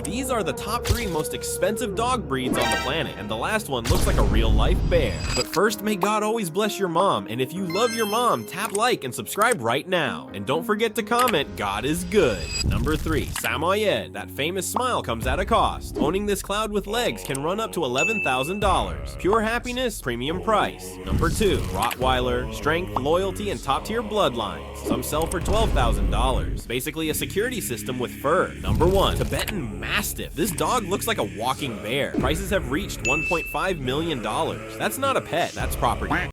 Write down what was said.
These are the top 3 most expensive dog breeds on the planet, and the last one looks like a real-life bear. But first, may God always bless your mom, and if you love your mom, tap like and subscribe right now. And don't forget to comment, God is good. Number 3, Samoyed. That famous smile comes at a cost. Owning this cloud with legs can run up to $11,000. Pure happiness, premium price. Number 2, Rottweiler. Strength, loyalty, and top-tier bloodlines. Some sell for $12,000. Basically a security system with fur. Number 1, Tibetan Mastiff. This dog looks like a walking bear. Prices have reached $1.5 million. That's not a pet, that's property.